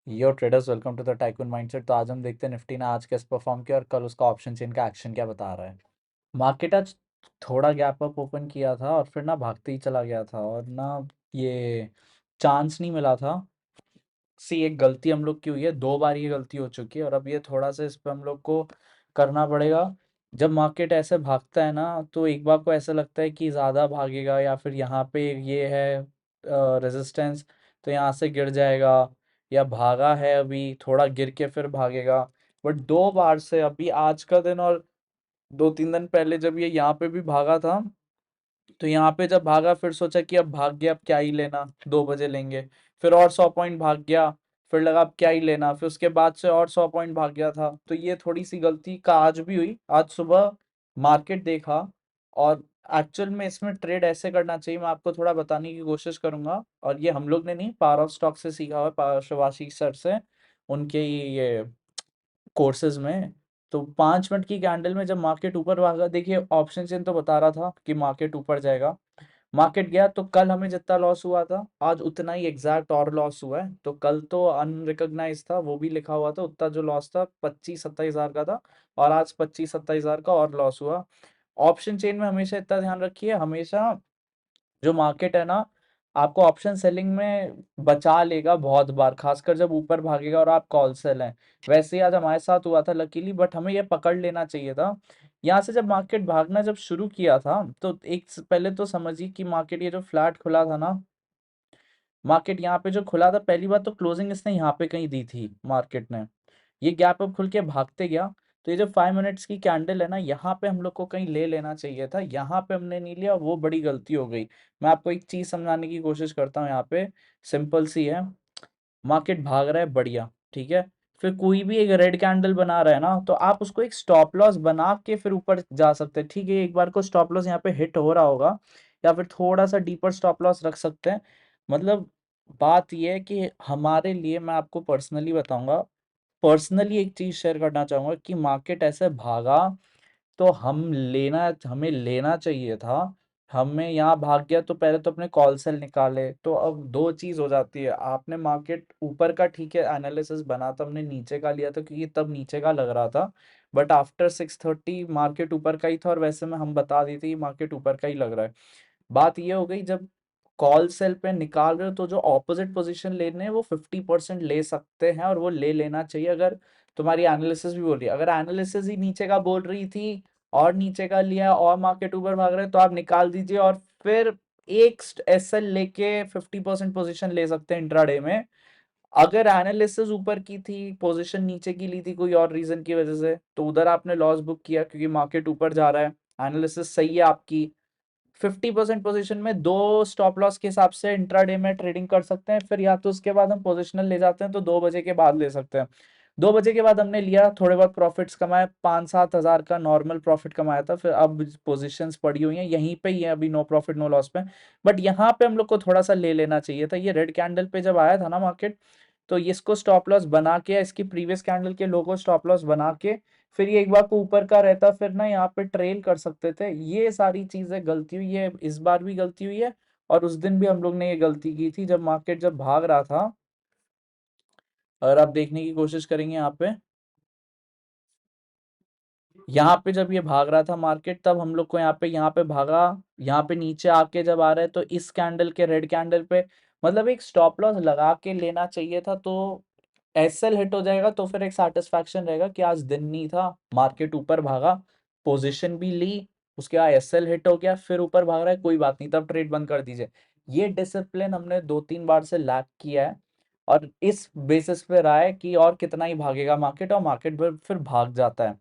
Yo traders, welcome to the tycoon mindset. तो आज हम देखते हैं निफ्टी ने आज कैसे परफॉर्म किया और कल उसका ऑप्शन चेन का एक्शन क्या बता रहा है। मार्केट आज थोड़ा गैप अप ओपन किया था और फिर ना भागते ही चला गया था और ना ये चांस नहीं मिला था। एक गलती हम लोग की हुई है, 2 बार ये गलती हो चुकी है और अब ये थोड़ा सा इस पे हम लोग को करना पड़ेगा। जब मार्केट ऐसे भागता है ना तो एक बार को ऐसा लगता है कि ज़्यादा भागेगा या फिर यहाँ पे ये है रेजिस्टेंस, तो यहाँ से गिर जाएगा, या भागा है अभी थोड़ा गिर के फिर भागेगा। बट 2 बार से अभी आज का दिन और 2-3 दिन पहले जब ये यहाँ पे भी भागा था, तो यहाँ पे जब भागा फिर सोचा कि अब भाग गया, अब क्या ही लेना, 2 बजे लेंगे। फिर और 100 पॉइंट भाग गया, फिर लगा अब क्या ही लेना, फिर उसके बाद से और 100 पॉइंट भाग गया था। तो ये थोड़ी सी गलती का आज भी हुई। आज सुबह मार्केट देखा और एक्चुअल में इसमें ट्रेड ऐसे करना चाहिए, मैं आपको थोड़ा बताने की कोशिश करूंगा। और ये हम लोग ने नहीं, पावर ऑफ स्टॉक से सीखा हुआ है, शिवाशी सर से, उनके ये कोर्सेज में। तो 5 मिनट की कैंडल में जब मार्केट ऊपर भागा, देखिए ऑप्शन चेन तो बता रहा था कि मार्केट ऊपर जाएगा। मार्केट गया तो कल हमें जितना लॉस हुआ था आज उतना ही एग्जैक्ट और लॉस हुआ है। तो कल तो अनरिकॉग्नाइज था, वो भी लिखा हुआ था, उतना जो लॉस था 25-27 हज़ार का था, और आज 25-27 हज़ार का और लॉस हुआ। ऑप्शन चेन में हमेशा इतना ध्यान रखिए, हमेशा जो मार्केट है ना, आपको ऑप्शन सेलिंग में बचा लेगा बहुत बार, खासकर जब ऊपर भागेगा और आप कॉल सेल हैं। वैसे ही आज हमारे साथ हुआ था लकीली, बट हमें ये पकड़ लेना चाहिए था। यहाँ से जब मार्केट भागना जब शुरू किया था तो पहले तो समझिए कि मार्केट ये जो फ्लैट खुला था ना, मार्केट यहाँ पे जो खुला था, पहली बात तो क्लोजिंग इसने यहाँ पे कहीं दी थी मार्केट ने, ये गैप अप खुल के भागते गया। तो ये जो 5 मिनट्स की कैंडल है ना, यहाँ पे हम लोग को कहीं ले लेना चाहिए था, यहाँ पे हमने नहीं लिया, वो बड़ी गलती हो गई। मैं आपको एक चीज समझाने की कोशिश करता हूँ यहाँ पे, सिंपल सी है। मार्केट भाग रहा है बढ़िया, ठीक है, फिर कोई भी एक रेड कैंडल बना रहा है ना, तो आप उसको एक स्टॉप लॉस बना के फिर ऊपर जा सकते हैं। ठीक है, एक बार को स्टॉप लॉस यहाँ पे हिट हो रहा होगा, या फिर थोड़ा सा डीपर स्टॉप लॉस रख सकते हैं। मतलब बात ये है कि हमारे लिए, मैं आपको पर्सनली बताऊंगा, पर्सनली एक चीज शेयर करना चाहूंगा कि मार्केट ऐसे भागा तो हमें लेना चाहिए था। हमें यहाँ भाग गया तो पहले तो अपने कॉल सेल निकाले। तो अब दो चीज हो जाती है, आपने मार्केट ऊपर का ठीक है एनालिसिस बना, तो हमने नीचे का लिया था क्योंकि तब नीचे का लग रहा था, बट आफ्टर 6:30 मार्केट ऊपर का ही था, और वैसे में हम बता दी थी मार्केट ऊपर का ही लग रहा है। बात ये हो गई, जब कॉल सेल पे निकाल रहे हो तो जो ऑपोजिट पोजीशन लेने हैं वो 50% ले सकते हैं, और वो ले लेना चाहिए अगर तुम्हारी एनालिसिस भी बोल रही है। अगर एनालिसिस ही नीचे का बोल रही थी और नीचे का लिया और मार्केट ऊपर भाग रहे हैं, तो आप निकाल दीजिए और फिर एक एसएल लेके 50% पोजीशन ले सकते हैं इंट्राडे में। अगर एनालिसिस ऊपर की थी, पोजीशन नीचे की ली थी कोई और रीजन की वजह से, तो उधर आपने लॉस बुक किया क्योंकि मार्केट ऊपर जा रहा है, एनालिसिस सही है आपकी। 50% पोजीशन में दो स्टॉप लॉस के हिसाब से इंट्राडे में ट्रेडिंग कर सकते हैं। फिर या तो उसके बाद हम पोजिशनल ले जाते हैं तो 2 बजे के बाद ले सकते हैं। 2 बजे के बाद हमने लिया, थोड़े बहुत प्रॉफिट्स कमाए, 5-7 हज़ार का नॉर्मल प्रॉफिट कमाया था। फिर अब पोजीशंस पड़ी हुई हैं यहीं पे ही है अभी, नो प्रॉफिट नो लॉस पे। बट यहाँ पे हम लोग को थोड़ा सा ले लेना चाहिए था। ये रेड कैंडल पे जब आया था ना मार्केट, तो इसको स्टॉप लॉस बना के, इसकी प्रीवियस कैंडल के लो को स्टॉप लॉस बना के, फिर ये एक बार को ऊपर का रहता, फिर ना यहाँ पे ट्रेल कर सकते थे। ये सारी चीजें गलती हुई है, इस बार भी गलती हुई है, और उस दिन भी हम लोग ने ये गलती की थी जब मार्केट जब भाग रहा था। अगर आप देखने की कोशिश करेंगे यहाँ पे जब ये भाग रहा था मार्केट, तब हम लोग को यहाँ पे भागा, यहाँ पे नीचे आके जब आ रहा है तो इस कैंडल के, रेड कैंडल पे, मतलब एक स्टॉप लॉस लगा के लेना चाहिए था। तो एसएल हिट हो जाएगा तो फिर एक सेटिस्फैक्शन रहेगा कि आज दिन नहीं था, मार्केट ऊपर भागा, पोजीशन भी ली, उसके बाद एसएल हिट हो गया, फिर ऊपर भाग रहा है, कोई बात नहीं, तब ट्रेड बंद कर दीजिए। ये डिसिप्लिन हमने 2-3 बार से लैक किया है, और इस बेसिस पे रहा है कि और कितना ही भागेगा मार्केट, और मार्केट फिर भाग जाता है।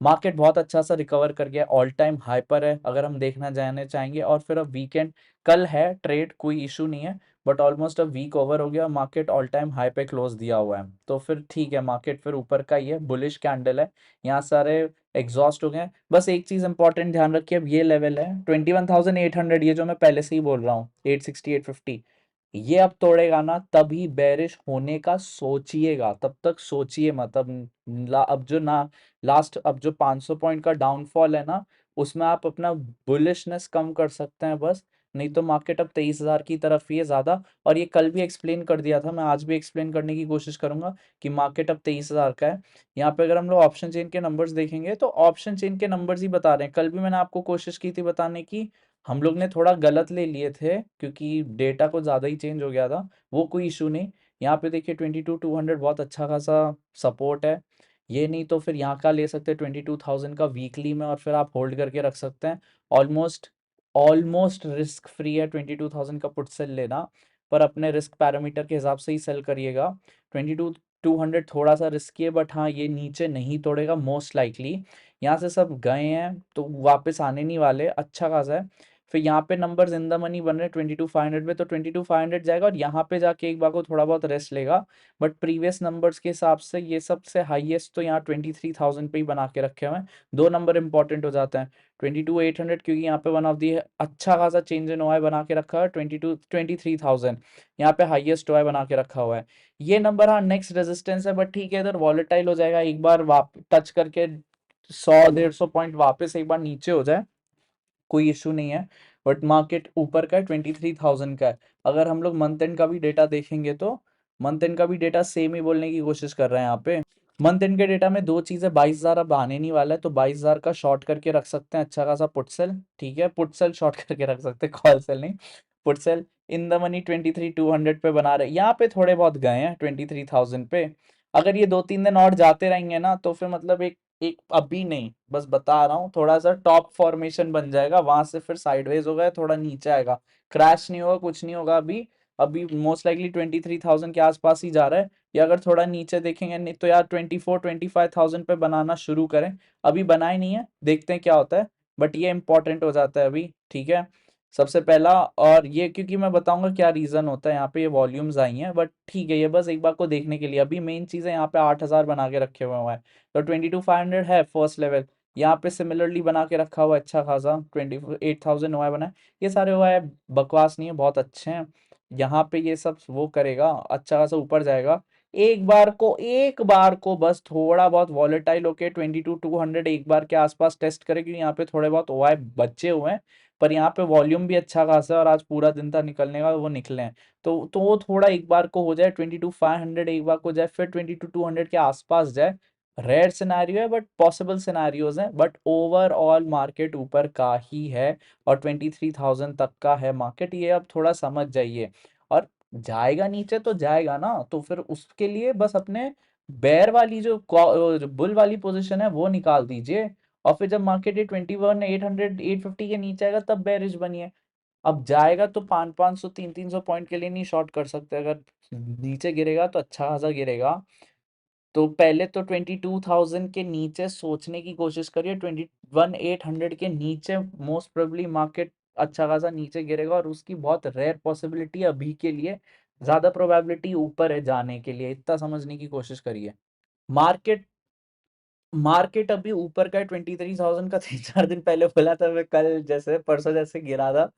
मार्केट बहुत अच्छा सा रिकवर कर गया, ऑल टाइम हाई पर है अगर हम देखना जाने चाहेंगे। और फिर अब वीकेंड, कल है ट्रेड, कोई इशू नहीं है, बट ऑलमोस्ट अब वीक ओवर हो गया, मार्केट ऑल टाइम हाई पे क्लोज दिया हुआ है। तो फिर ठीक है, मार्केट फिर ऊपर का ही है, बुलिश कैंडल है, यहाँ सारे एग्जॉस्ट हो गए हैं। बस एक चीज इंपॉर्टेंट ध्यान रखिए, अब ये लेवल है 21,800, ये जो मैं पहले से ही बोल रहा हूँ, 860 850, ये अब तोड़ेगा ना तभी बेरिश होने का सोचिएगा, तब तक सोचिए मत। अब जो ना लास्ट, अब जो 500 पॉइंट का डाउनफॉल है ना, उसमें आप अपना बुलिशनेस कम कर सकते हैं बस। नहीं तो मार्केट अब 23,000 की तरफ ही है ज़्यादा। और ये कल भी एक्सप्लेन कर दिया था, मैं आज भी एक्सप्लेन करने की कोशिश करूंगा कि मार्केट अब 23,000 का है। यहाँ पे अगर हम लोग ऑप्शन चेन के नंबर्स देखेंगे तो ऑप्शन चेन के नंबर्स ही बता रहे हैं। कल भी मैंने आपको कोशिश की थी बताने की, हम लोग ने थोड़ा गलत ले लिए थे क्योंकि डेटा कुछ ज़्यादा ही चेंज हो गया था, वो कोई इशू नहीं। यहाँ पे देखिए 22,200 बहुत अच्छा खासा सपोर्ट है। ये नहीं तो फिर यहाँ का ले सकते हैं 22,000 का वीकली में, और फिर आप होल्ड करके रख सकते हैं। ऑलमोस्ट ऑलमोस्ट रिस्क फ्री है 22,000 का पुट सेल लेना, पर अपने रिस्क पैरामीटर के हिसाब से ही सेल करिएगा। 22,200 थोड़ा सा रिस्की है, बट हाँ ये नीचे नहीं तोड़ेगा मोस्ट लाइकली। यहाँ से सब गए हैं तो वापस आने नहीं वाले, अच्छा खासा है। फिर यहाँ पे नंबर्स इन द मनी बन रहे हैं 22,500 में, तो 22,500 जाएगा और यहाँ पे जाके एक बार को थोड़ा बहुत रेस्ट लेगा। बट प्रीवियस नंबर्स के हिसाब से ये सबसे हाईएस्ट तो यहाँ 23,000 पे ही बना के रखे हुए हैं। दो नंबर इंपॉर्टेंट हो जाते हैं, 22,800 क्योंकि यहाँ पे वन ऑफ दी अच्छा खासा चेंज इन ओआई बना के रखा है। 23,000 यहाँ पे हाईएस्ट ओआई बना के रखा हुआ है। ये नंबर हाँ नेक्स्ट रेजिस्टेंस है, बट ठीक है इधर वॉलेटाइल हो जाएगा, एक बार टच करके 100-150 पॉइंट वापस एक बार नीचे हो जाए कोई इशू नहीं है। बट मार्केट ऊपर का है, 23,000 का है। अगर हम लोग मंथ एंड का भी डेटा देखेंगे तो मंथ एंड का भी डेटा सेम ही बोलने की कोशिश कर रहे हैं यहाँ पे। मंथ एंड के डेटा में दो चीजें, 22,000 अब आने नहीं वाला है तो 22,000 का शॉर्ट करके रख सकते हैं, अच्छा खासा पुट सेल। ठीक है, पुट सेल शॉर्ट करके रख सकते हैं, कॉल सेल नहीं, put sell. In the money 23,200 पे बना रहे, यहाँ पे थोड़े बहुत गए हैं 23,000 पे। अगर ये 2-3 दिन और जाते रहेंगे ना तो फिर मतलब एक एक अभी नहीं, बस बता रहा हूँ, थोड़ा सा टॉप फॉर्मेशन बन जाएगा, वहां से फिर साइडवेज होगा, थोड़ा नीचे आएगा, क्रैश नहीं होगा, कुछ नहीं होगा। अभी अभी मोस्ट लाइकली 23,000 के आसपास ही जा रहा है। या अगर थोड़ा नीचे देखेंगे नहीं तो यार 24-25,000 पे बनाना शुरू करें। अभी बनाए नहीं है, देखते हैं क्या होता है, बट ये इंपॉर्टेंट हो जाता है अभी। ठीक है, सबसे पहला। और ये क्योंकि मैं बताऊंगा क्या रीजन होता है, यहाँ पे ये वॉल्यूम्स आई हैं, बट ठीक है ये बस एक बार को देखने के लिए। अभी मेन चीज है यहाँ पे 8,000 बना के रखे हुए हैं, तो 22,500 है फर्स्ट लेवल। यहाँ पे सिमिलरली बना के रखा हुआ है अच्छा खासा 28,000 हुआ है बना है। ये सारे हुआ है, बकवास नहीं है, बहुत अच्छे हैं। यहाँ पे ये सब वो करेगा, अच्छा खासा ऊपर जाएगा। एक बार को बस थोड़ा बहुत वॉलेटाइल होके 22,200 एक बार के आसपास टेस्ट करे, क्योंकि यहाँ पे थोड़े बहुत ओआई बचे हुए हैं। पर यहाँ पे वॉल्यूम भी अच्छा खासा है और आज पूरा दिन था निकलने का, वो निकले हैं। तो वो थोड़ा एक बार को हो जाए 22,500 एक बार को जाए, फिर 22,200 के आसपास जाए। रेयर सिनेरियो है बट पॉसिबल सिनेरियोज हैं, बट ओवरऑल मार्केट ऊपर का ही है और 23,000 तक का है मार्केट, ये अब थोड़ा समझ जाइए। और जाएगा नीचे तो जाएगा ना, तो फिर उसके लिए बस अपने बेयर वाली जो बुल वाली पोजीशन है वो निकाल दीजिए। और फिर जब मार्केट ये 21,800 850 के नीचे आएगा तब बेरिश बनिए। अब जाएगा तो 500 300 पॉइंट के लिए नहीं शॉर्ट कर सकते, अगर नीचे गिरेगा तो अच्छा खासा गिरेगा। तो पहले तो 22,000 के नीचे सोचने की कोशिश करिए, 21,800 के नीचे मोस्ट प्रोबेबली मार्केट अच्छा खासा नीचे गिरेगा, और उसकी बहुत रेयर पॉसिबिलिटी है अभी के लिए। ज्यादा प्रोबेबिलिटी ऊपर है जाने के लिए, इतना समझने की कोशिश करिए। मार्केट मार्केट अभी ऊपर का है 23,000 का, 3-4 दिन पहले बोला था मैं, कल जैसे परसों जैसे गिरा था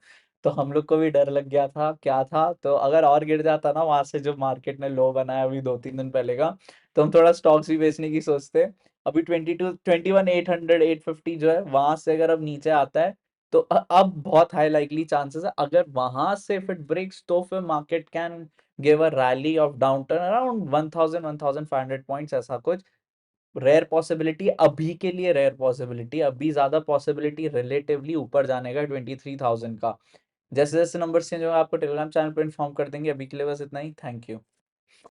तो हम लोग को भी डर लग गया था क्या था। तो अगर और गिर जाता ना वहां से जो मार्केट ने लो बनाया अभी 2-3 दिन पहले का, तो हम थोड़ा स्टॉक्स भी बेचने की सोचते। अभी 21,800 850 जो है वहां से अगर अब नीचे आता है तो अब बहुत हाई लाइकली चांसेस है, अगर वहां से फिर ब्रेक्स तो फिर market can give a rally of down turn around 1,000 1,500 ऐसा कुछ। रेयर पॉसिबिलिटी अभी के लिए, रेयर पॉसिबिलिटी अभी, ज्यादा पॉसिबिलिटी रिलेटिवली ऊपर जाने का 23,000 का। जैसे जैसे नंबर चेंज होगा आपको टेलीग्राम चैनल पर इन्फॉर्म कर देंगे। अभी के लिए बस इतना ही, थैंक यू।